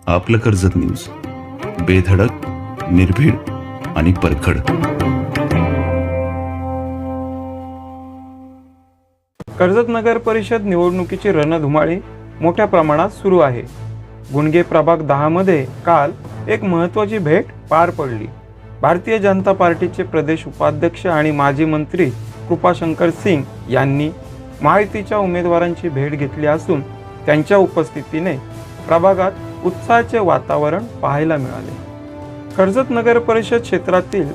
आपलं कर्जत न्यूज, बेधडक, निर्भीड आणि परखड. कर्जत नगर परिषद निवडणुकीची रणधुमाळी मोठ्या प्रमाणात सुरू आहे. गुणगे प्रभाग 10 मध्ये काल एक महत्त्वाची भेट पार पडली. भारतीय जनता पार्टीचे प्रदेश उपाध्यक्ष आणि माजी मंत्री कृपाशंकर सिंग यांनी महायुतीच्या उमेदवारांची भेट घेतली असून त्यांच्या उपस्थितीने प्रभागात उत्साहाचे वातावरण पाहायला मिळाले. कर्जत नगर परिषद क्षेत्रातील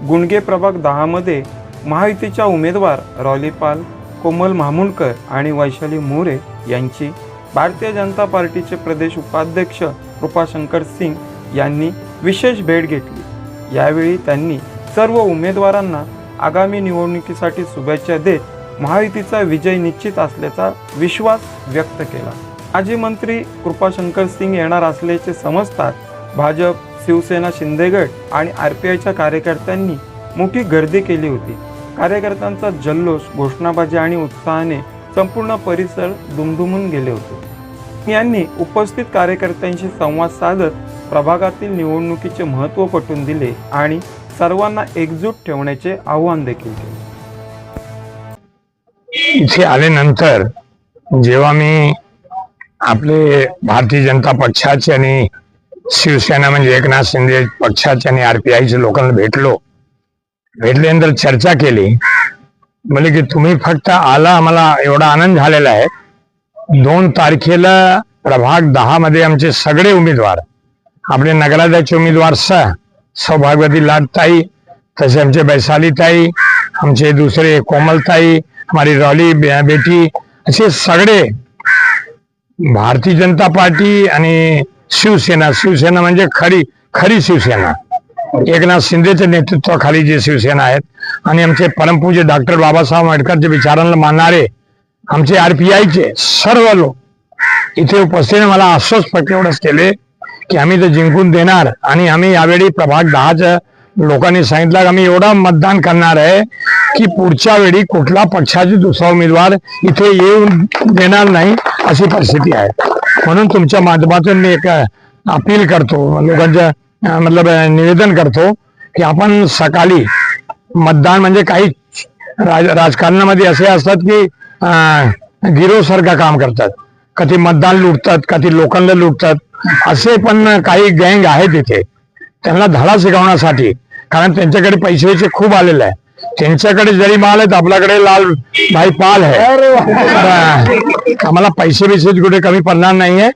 गुणगे प्रभाग 10 मध्ये महायुतीच्या उमेदवार रॉलीपाल, कोमल मामुणकर आणि वैशाली मोरे यांची भारतीय जनता पार्टीचे प्रदेश उपाध्यक्ष कृपाशंकर सिंग यांनी विशेष भेट घेतली. यावेळी त्यांनी सर्व उमेदवारांना आगामी निवडणुकीसाठी शुभेच्छा देत महायुतीचा विजय निश्चित असल्याचा विश्वास व्यक्त केला. माजी मंत्री कृपाशंकर सिंग येणार असल्याचे समजतात भाजप, शिवसेना, शिंदेगड आणि RPIच्या कार्यकर्त्यांनी मोठी गर्दी केली होती. कार्यकर्त्यांचा जल्लोष, घोषणाबाजी आणि उत्साहाने संपूर्ण परिसर दुमदुमून गेले होते. यांनी उपस्थित कार्यकर्त्यांशी संवाद साधत प्रभागातील निवडणुकीचे महत्त्व पटवून दिले आणि सर्वांना एकजूट ठेवण्याचे आवाहन देखील केले. इथे आल्यानंतर जेव्हा मी आपले भारतीय जनता पक्षाचे आणि शिवसेना म्हणजे एकनाथ शिंदे पक्षाचे आणि RPIच्या लोकांना भेटल्यानंतर चर्चा केली. म्हणजे की तुम्ही फक्त आला, आम्हाला एवढा आनंद झालेला आहे. 2 तारखेला प्रभाग 10 मध्ये आमचे सगळे उमेदवार, आपले नगराध्यक्ष उमेदवार सौभाग्यवती लाडताई, तसे आमचे वैशालीताई, आमचे दुसरे कोमलताई, हमारी रॉली बेटी, असे सगळे भारतीय जनता पार्टी आणि शिवसेना म्हणजे खरी शिवसेना, एकनाथ शिंदेच्या नेतृत्वाखाली जे शिवसेना आहेत आणि आमचे परमपूज्य डॉक्टर बाबासाहेब आंबेडकरच्या विचारांना मानणारे आमचे RPIचे सर्व लोक इथे उपस्थित. मला आश्वस्त एवढंच केले की आम्ही ते जिंकून देणार आणि आम्ही यावेळी प्रभाग 10च्या लोकांनी सांगितलं की आम्ही एवढा मतदान करणार आहे की पुढच्या वेळी कुठला पक्षाचा दुसरा उमेदवार इथे येऊन देणार नाही, अशी परिस्थिती आहे. म्हणून तुमच्या माध्यमातून मी एक अपील करतो, लोकांच्या निवेदन करतो की आपण सकाळी मतदान, म्हणजे काही राजकारणामध्ये असे असतात की गिरोसारखं काम करतात, कधी मतदान लुटतात, कधी लोकांना लुटतात. असे पण काही गँग आहेत इथे, त्यांना धडा शिकवण्यासाठी, कारण त्यांच्याकडे पैसे खूप आलेले आहे. त्यांच्याकडे जरी माल आहे तर आपल्याकडे लाल भाई पाल आहे. आम्हाला पैसे कुठे कमी पडणार नाहीये.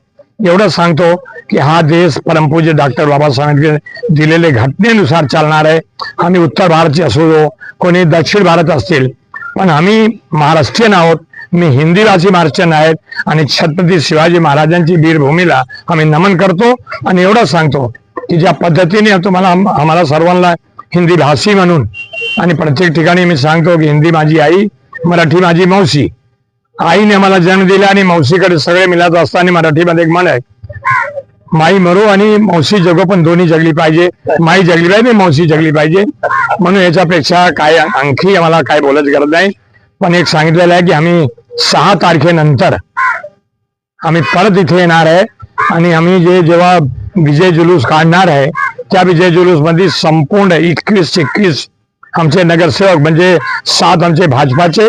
एवढं सांगतो की हा देश परमपूज्य डॉक्टर बाबासाहेब आंबेडकर दिलेले घटनेनुसार चालणार आहे. आम्ही उत्तर भारतचे असो, कोणी दक्षिण भारत असतील, पण आम्ही महाराष्ट्रीयन आहोत. मी हिंदी भाषी महाराष्ट्रीयन आहेत आणि छत्रपती शिवाजी महाराजांची वीरभूमीला आम्ही नमन करतो. आणि एवढं सांगतो की ज्या पद्धतीने तुम्हाला आम्हाला सर्वांना हिंदी भाषी म्हणून, आणि प्रत्येक ठिकाणी मी सांगतो की हिंदी माझी आई, मराठी माझी मावशी. आईने मला जन्म दिला आणि मावशीकडे सगळे मिळत असताना मराठीमध्ये एक म्हण आहे, माई मरो आणि मावशी जगो, पण दोन्ही जगली पाहिजे. माई जगली पाहिजे, मावशी जगली पाहिजे. म्हणून याच्यापेक्षा काय आणखी आम्हाला काय बोलायची गरज नाही. पण एक सांगितलेलं आहे की आम्ही 6 तारखेनंतर आम्ही परत इथे येणार आहे आणि आम्ही जेव्हा विजय जुलूस काढणार आहे त्या विजय जुलूस मध्ये संपूर्ण 21 आमचे नगरसेवक, म्हणजे 7 आमचे भाजपाचे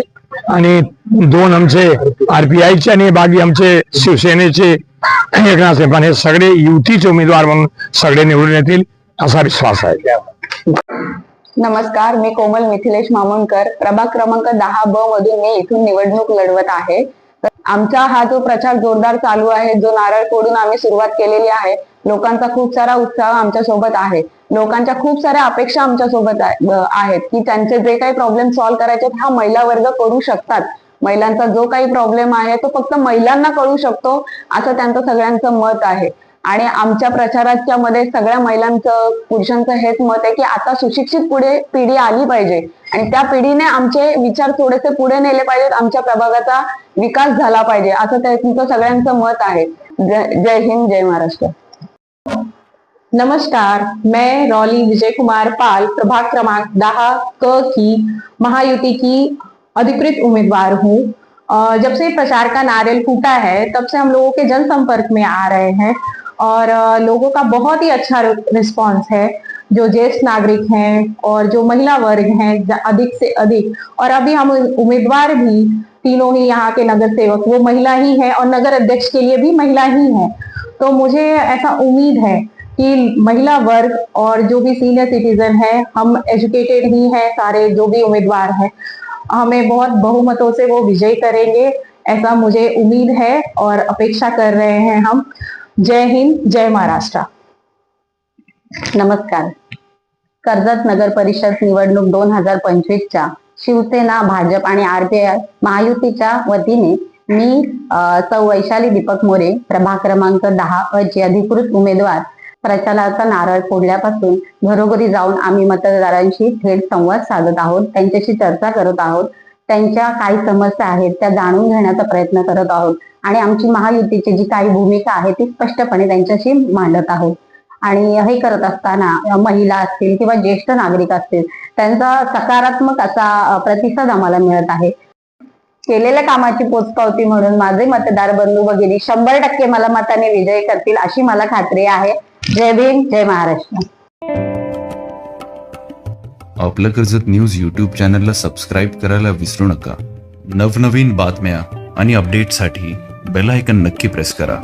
आणि 2 आमचे RPIचे आणि बाकी आमचे शिवसेनेचे एकनाथ शिंदे, हे सगळे युतीचे उमेदवार म्हणून सगळे निवडून येतील असा विश्वास आहे. नमस्कार, मी कोमल मिथिलेश मामुणकर, प्रभाग क्रमांक 10B मधून मी इथून निवडणूक लढवत आहे. आमचा हा जो प्रचार जोरदार चालू आहे, जो नारळ फोडून आम्ही सुरुवात केलेली आहे, लोकांचा खूप सारा उत्साह आमच्या सोबत आहे. लोकांच्या खूप साऱ्या अपेक्षा आमच्या सोबत आहेत की त्यांचे जे काही प्रॉब्लेम सॉल्व्ह करायचे हा महिला वर्ग करू शकतात. महिलांचा जो काही प्रॉब्लेम आहे तो फक्त महिलांना कळू शकतो, असं त्यांचं सगळ्यांचं मत आहे. आणि आमच्या प्रचाराच्या मध्ये सगळ्या महिलांचं, पुरुषांचं हेच मत आहे की आता सुशिक्षित पिढी आली पाहिजे आणि त्या पिढीने आमचे विचार थोडेसे पुढे नेले पाहिजेत, आमच्या प्रभागाचा विकास झाला पाहिजे, असं त्यांचं सगळ्यांचं मत आहे. जय हिंद, जय महाराष्ट्र. नमस्कार, मैं रॉली विजय कुमार पाल, प्रभाग क्रमांक 10 की महायुति की अधिकृत उम्मीदवार हूँ। जब से प्रचार का नारियल फूटा है तब से हम लोगों के जनसंपर्क में आ रहे हैं और लोगों का बहुत ही अच्छा रिस्पांस है। जो ज्येष्ठ नागरिक हैं और जो महिला वर्ग हैं अधिक से अधिक, और अभी हम उम्मीदवार भी तीनों ही यहाँ के नगर सेवक वो महिला ही हैं और नगर अध्यक्ष के लिए भी महिला ही हैं। तो मुझे ऐसा उम्मीद है कि महिला वर्ग और जो भी सीनियर सिटीजन है, हम एजुकेटेड ही हैं सारे जो भी उम्मीदवार हैं, हमें बहुत बहुमतों से वो विजयी करेंगे, ऐसा मुझे उम्मीद है और अपेक्षा कर रहे हैं हम। जय हिंद, जय महाराष्ट्र। नमस्कार. कर्जत नगर परिषद निवडणूक 2025च्या शिवसेना, भाजप आणि आरपीआय महायुतीच्या वतीने मी सौ वैशाली दीपक मोरे, प्रभाग क्रमांक 10 ची अधिकृत उमेदवार, प्रचाराचा नारळ फोडल्यापासून घरोघरी जाऊन आम्ही मतदारांशी थेट संवाद साधत आहोत, त्यांच्याशी चर्चा करत आहोत, त्यांच्या काही समस्या आहेत त्या जाणून घेण्याचा प्रयत्न करत आहोत आणि आमची महायुतीची जी काही भूमिका आहे ती स्पष्टपणे त्यांच्याशी मांडत आहोत. आणि हे करत असताना महिला असतील किंवा ज्येष्ठ नागरिक असतील त्यांचा सकारात्मक असा प्रतिसाद आम्हाला मिळत आहे. केलेल्या कामाची पोचपावती म्हणून माझे मतदार बंधू भगिनी 100% मला मताने विजयी करतील अशी मला खात्री आहे. जय भीम, जय महाराष्ट्र. आपलं कर्जत न्यूज यूट्यूब चॅनलला सबस्क्राईब करायला विसरू नका. नवनवीन बातम्या आणि अपडेटसाठी बेल आयकॉन नक्की प्रेस करा.